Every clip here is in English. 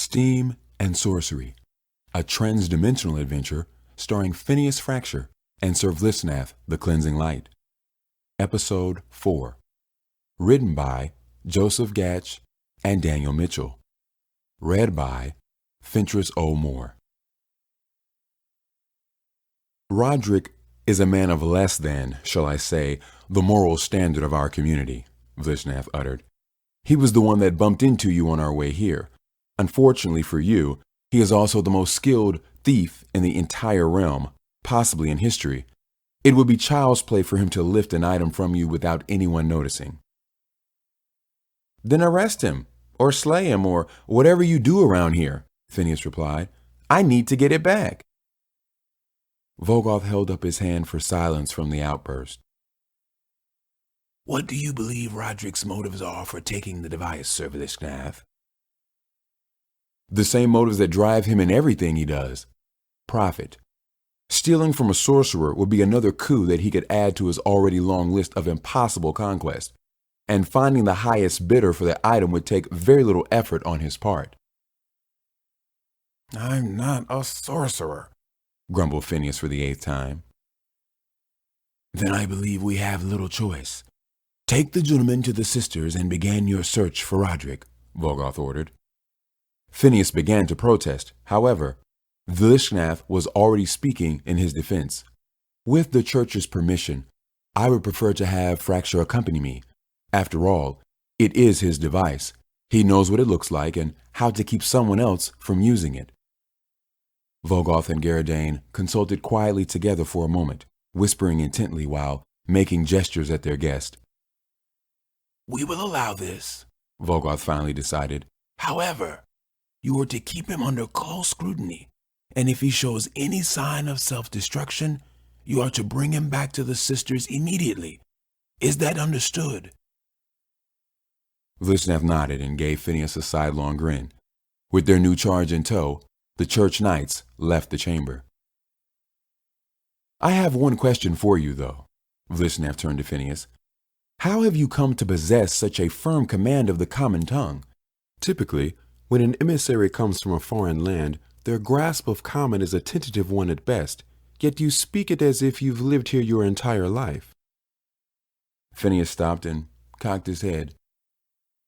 Steam and Sorcery, a transdimensional adventure starring Phineas Frakture and Sir Vlishginath, the Cleansing Light. Episode 4. Written by Joseph Gatch and Daniel Mitchell. Read by Fentriss Moore. Roderick is a man of less than, shall I say, the moral standard of our community, Vlishginath uttered. He was the one that bumped into you on our way here. Unfortunately for you, he is also the most skilled thief in the entire realm, possibly in history. It would be child's play for him to lift an item from you without anyone noticing. Then arrest him, or slay him, or whatever you do around here, Phineas replied. I need to get it back. Vogoth held up his hand for silence from the outburst. What do you believe Roderick's motives are for taking the device, Sir Vlishginath? The same motives that drive him in everything he does. Profit. Stealing from a sorcerer would be another coup that he could add to his already long list of impossible conquests, and finding the highest bidder for the item would take very little effort on his part. I'm not a sorcerer, grumbled Phineas for the 8th time. Then I believe we have little choice. Take the gentleman to the sisters and begin your search for Roderick, Vogoth ordered. Phineas began to protest. However, Vlishginath was already speaking in his defense. With the church's permission, I would prefer to have Frakture accompany me. After all, it is his device. He knows what it looks like and how to keep someone else from using it. Vogoth and Garadane consulted quietly together for a moment, whispering intently while making gestures at their guest. We will allow this, Vogoth finally decided. However, you are to keep him under close scrutiny, and if he shows any sign of self-destruction, you are to bring him back to the sisters immediately. Is that understood? Vlishginath nodded and gave Phineas a sidelong grin. With their new charge in tow, the church knights left the chamber. I have one question for you, though, Vlishginath turned to Phineas. How have you come to possess such a firm command of the common tongue? Typically, when an emissary comes from a foreign land, their grasp of common is a tentative one at best, yet you speak it as if you've lived here your entire life. Phineas stopped and cocked his head.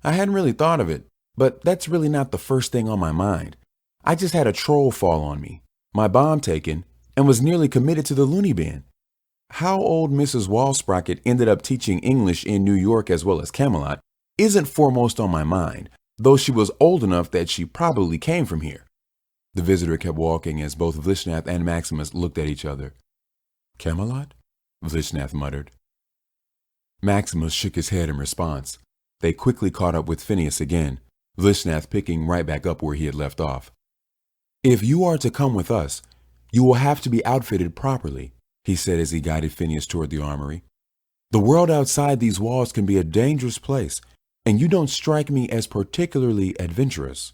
I hadn't really thought of it, but that's really not the first thing on my mind. I just had a troll fall on me, my bomb taken, and was nearly committed to the loony bin. How old Mrs. Wallsprocket ended up teaching English in New York as well as Camelot isn't foremost on my mind, though she was old enough that she probably came from here. The visitor kept walking as both Vlishginath and Maximus looked at each other. Camelot? Vlishginath muttered. Maximus shook his head in response. They quickly caught up with Phineas again, Vlishginath picking right back up where he had left off. If you are to come with us, you will have to be outfitted properly, he said as he guided Phineas toward the armory. The world outside these walls can be a dangerous place, and you don't strike me as particularly adventurous.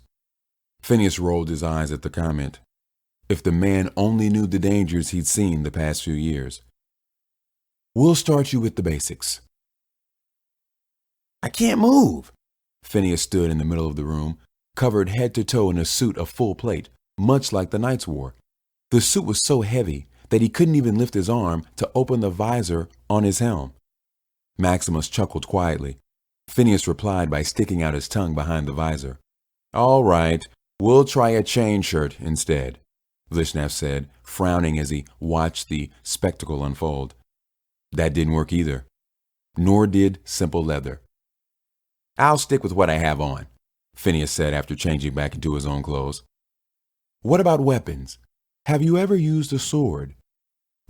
Phineas rolled his eyes at the comment. If the man only knew the dangers he'd seen the past few years. We'll start you with the basics. I can't move. Phineas stood in the middle of the room, covered head to toe in a suit of full plate, much like the knights wore. The suit was so heavy that he couldn't even lift his arm to open the visor on his helm. Maximus chuckled quietly. Phineas replied by sticking out his tongue behind the visor. All right, we'll try a chain shirt instead, Vlishginath said, frowning as he watched the spectacle unfold. That didn't work either. Nor did simple leather. I'll stick with what I have on, Phineas said after changing back into his own clothes. What about weapons? Have you ever used a sword?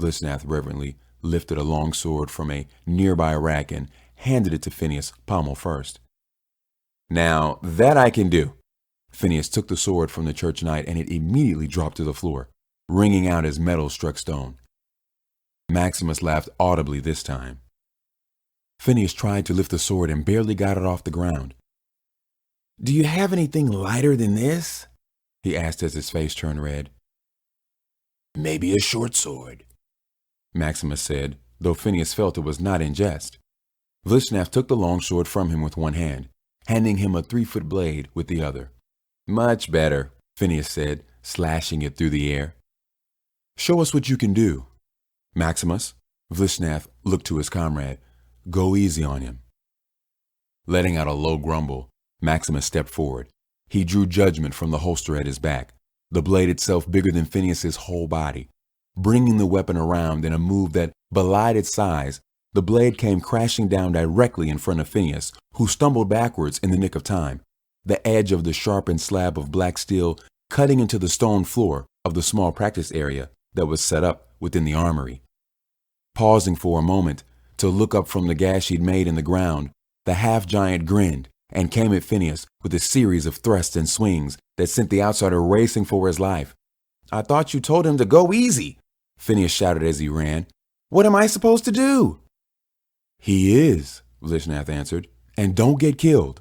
Vlishginath reverently lifted a long sword from a nearby rack and handed it to Phineas pommel first. Now, that I can do. Phineas took the sword from the church knight and it immediately dropped to the floor, ringing out as metal struck stone. Maximus laughed audibly this time. Phineas tried to lift the sword and barely got it off the ground. Do you have anything lighter than this? He asked as his face turned red. Maybe a short sword, Maximus said, though Phineas felt it was not in jest. Vlishginath took the long sword from him with one hand, handing him a 3-foot blade with the other. Much better, Phineas said, slashing it through the air. Show us what you can do. Maximus, Vlishginath looked to his comrade. Go easy on him. Letting out a low grumble, Maximus stepped forward. He drew judgment from the holster at his back, the blade itself bigger than Phineas's whole body. Bringing the weapon around in a move that belied its size, the blade came crashing down directly in front of Phineas, who stumbled backwards in the nick of time, the edge of the sharpened slab of black steel cutting into the stone floor of the small practice area that was set up within the armory. Pausing for a moment to look up from the gash he'd made in the ground, the half-giant grinned and came at Phineas with a series of thrusts and swings that sent the outsider racing for his life. I thought you told him to go easy, Phineas shouted as he ran. What am I supposed to do? He is, Vlishginath answered, and don't get killed.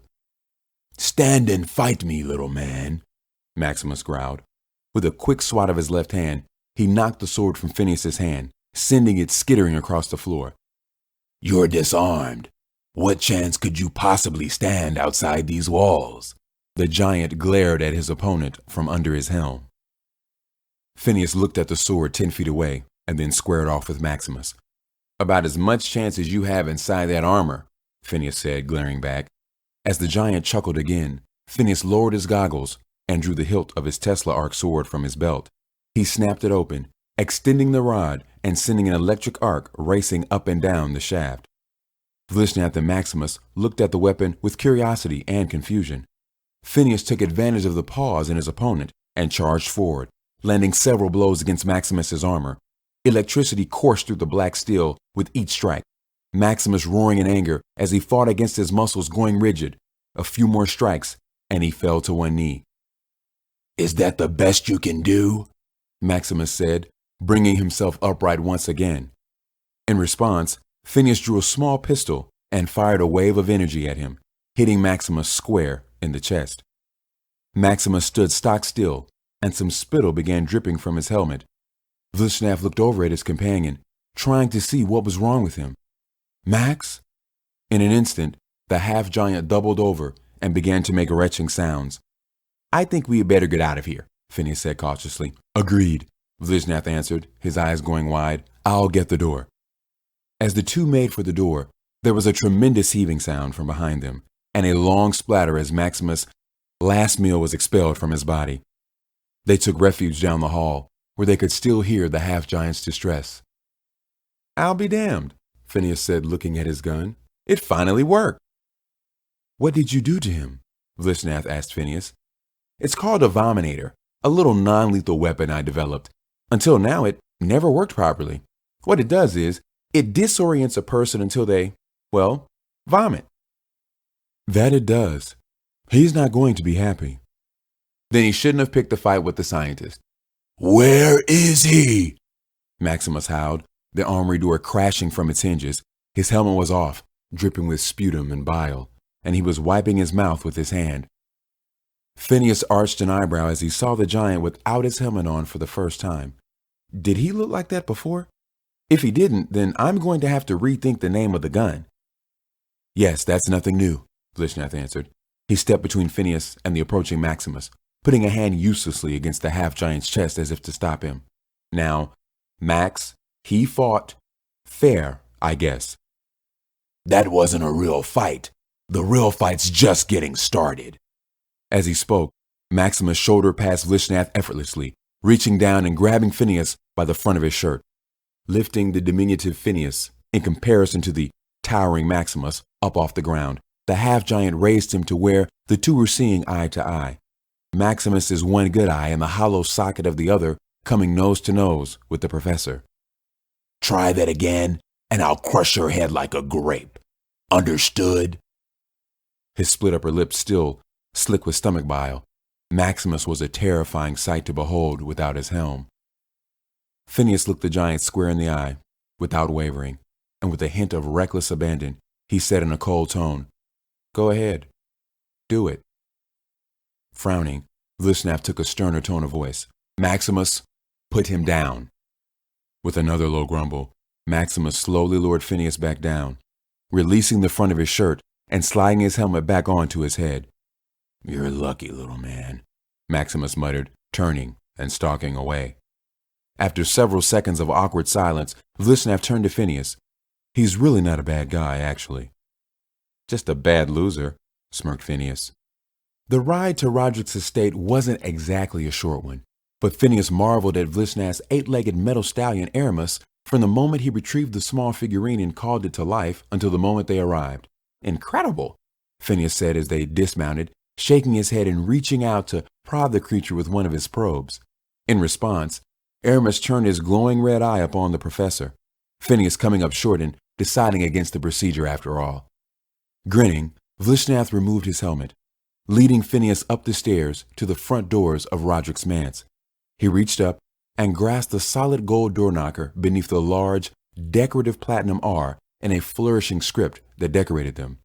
Stand and fight me, little man, Maximus growled. With a quick swat of his left hand, he knocked the sword from Phineas's hand, sending it skittering across the floor. You're disarmed. What chance could you possibly stand outside these walls? The giant glared at his opponent from under his helm. Phineas looked at the sword 10 feet away and then squared off with Maximus. About as much chance as you have inside that armor, Phineas said, glaring back. As the giant chuckled again, Phineas lowered his goggles and drew the hilt of his Tesla arc sword from his belt. He snapped it open, extending the rod and sending an electric arc racing up and down the shaft. Vlishginath and Maximus looked at the weapon with curiosity and confusion. Phineas took advantage of the pause in his opponent and charged forward, landing several blows against Maximus's armor. Electricity coursed through the black steel with each strike, Maximus roaring in anger as he fought against his muscles going rigid. A few more strikes, and he fell to one knee. Is that the best you can do? Maximus said, bringing himself upright once again. In response, Phineas drew a small pistol and fired a wave of energy at him, hitting Maximus square in the chest. Maximus stood stock still, and some spittle began dripping from his helmet. Vlishginath looked over at his companion, trying to see what was wrong with him. Max? In an instant, the half-giant doubled over and began to make retching sounds. I think we had better get out of here, Phineas said cautiously. Agreed, Vlishginath answered, his eyes going wide. I'll get the door. As the two made for the door, there was a tremendous heaving sound from behind them, and a long splatter as Maximus' last meal was expelled from his body. They took refuge down the hall, where they could still hear the half-giant's distress. I'll be damned, Phineas said, looking at his gun. It finally worked. What did you do to him? Vlishginath asked Phineas. It's called a Vominator, a little non-lethal weapon I developed. Until now, it never worked properly. What it does is, it disorients a person until they, well, vomit. That it does. He's not going to be happy. Then he shouldn't have picked a fight with the scientist. Where is he? Maximus howled, the armory door crashing from its hinges. His helmet was off, dripping with sputum and bile, and he was wiping his mouth with his hand. Phineas arched an eyebrow as he saw the giant without his helmet on for the first time. Did he look like that before? If he didn't, then I'm going to have to rethink the name of the gun. Yes, that's nothing new, Vlishginath answered. He stepped between Phineas and the approaching Maximus, putting a hand uselessly against the half-giant's chest as if to stop him. Now, Max, he fought fair, I guess. That wasn't a real fight. The real fight's just getting started. As he spoke, Maximus shouldered past Vlishginath effortlessly, reaching down and grabbing Phineas by the front of his shirt. Lifting the diminutive Phineas, in comparison to the towering Maximus, up off the ground, the half-giant raised him to where the two were seeing eye to eye. Maximus's one good eye and the hollow socket of the other coming nose to nose with the professor. Try that again, and I'll crush your head like a grape. Understood? His split upper lip still slick with stomach bile. Maximus was a terrifying sight to behold without his helm. Phineas looked the giant square in the eye, without wavering, and with a hint of reckless abandon, he said in a cold tone, Go ahead. Do it. Frowning, Vlishginath took a sterner tone of voice. Maximus, put him down. With another low grumble, Maximus slowly lowered Phineas back down, releasing the front of his shirt and sliding his helmet back onto his head. You're lucky, little man. Maximus muttered, turning and stalking away. After several seconds of awkward silence, Vlishginath turned to Phineas. He's really not a bad guy, actually. Just a bad loser, smirked Phineas. The ride to Roderick's estate wasn't exactly a short one, but Phineas marveled at Vlishginath's 8-legged metal stallion Aramis from the moment he retrieved the small figurine and called it to life until the moment they arrived. Incredible, Phineas said as they dismounted, shaking his head and reaching out to prod the creature with one of his probes. In response, Aramis turned his glowing red eye upon the professor, Phineas coming up short and deciding against the procedure after all. Grinning, Vlishginath removed his helmet, leading Phineas up the stairs to the front doors of Roderick's manse. He reached up and grasped the solid gold door knocker beneath the large, decorative platinum R and a flourishing script that decorated them.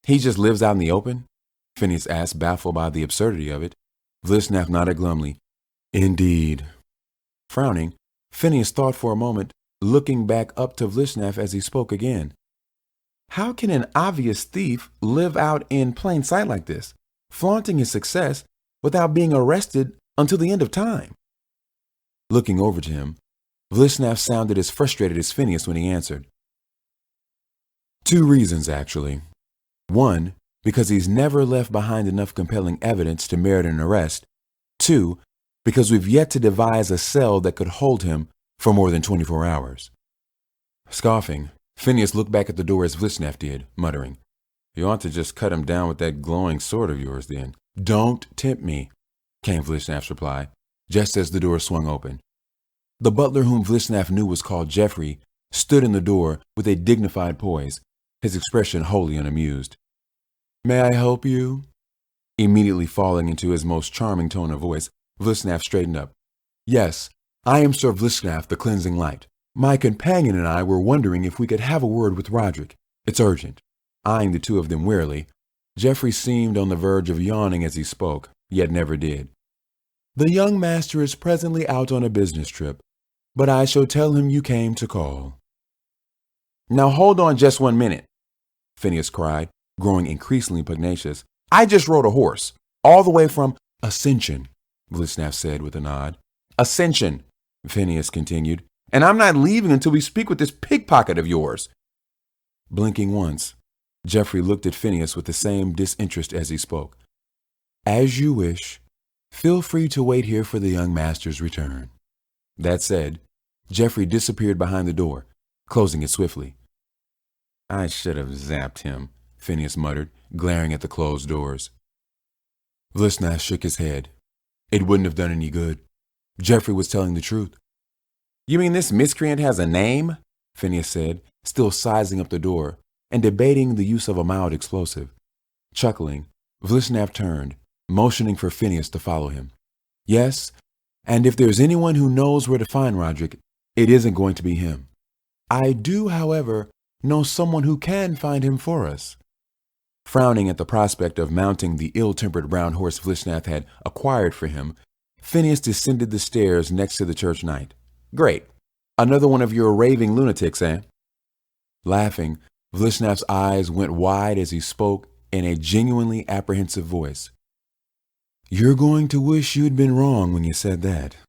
He just lives out in the open? Phineas asked, baffled by the absurdity of it. Vlishginath nodded glumly. Indeed. Frowning, Phineas thought for a moment, looking back up to Vlishginath as he spoke again. How can an obvious thief live out in plain sight like this, flaunting his success without being arrested until the end of time? Looking over to him, Vlishginath sounded as frustrated as Phineas when he answered. 2 reasons, actually. 1, because he's never left behind enough compelling evidence to merit an arrest. 2, because we've yet to devise a cell that could hold him for more than 24 hours. Scoffing, Phineas looked back at the door as Vlishginath did, muttering, You ought to just cut him down with that glowing sword of yours then. Don't tempt me, came Vlishginath's reply, just as the door swung open. The butler whom Vlishginath knew was called Geoffrey stood in the door with a dignified poise, his expression wholly unamused. May I help you? Immediately falling into his most charming tone of voice, Vlishginath straightened up. Yes, I am Sir Vlishginath, the Cleansing Light. My companion and I were wondering if we could have a word with Roderick. It's urgent. Eyeing the two of them warily, Geoffrey seemed on the verge of yawning as he spoke, yet never did. The young master is presently out on a business trip, but I shall tell him you came to call. Now hold on just 1 minute, Phineas cried, growing increasingly pugnacious. I just rode a horse, all the way from Ascension, Vlishginath said with a nod. Ascension, Phineas continued, and I'm not leaving until we speak with this pickpocket of yours. Blinking once, Geoffrey looked at Phineas with the same disinterest as he spoke. As you wish. Feel free to wait here for the young master's return. That said, Geoffrey disappeared behind the door, closing it swiftly. I should have zapped him, Phineas muttered, glaring at the closed doors. Vlishginath shook his head. It wouldn't have done any good. Geoffrey was telling the truth. You mean this miscreant has a name? Phineas said, still sizing up the door and debating the use of a mild explosive. Chuckling, Vlishginath turned, motioning for Phineas to follow him. Yes, and if there's anyone who knows where to find Roderick, it isn't going to be him. I do, however, know someone who can find him for us. Frowning at the prospect of mounting the ill-tempered brown horse Vlishginath had acquired for him, Phineas descended the stairs next to the church knight. Great. Another one of your raving lunatics, eh? Laughing, Vlishginath's eyes went wide as he spoke in a genuinely apprehensive voice. You're going to wish you'd been wrong when you said that.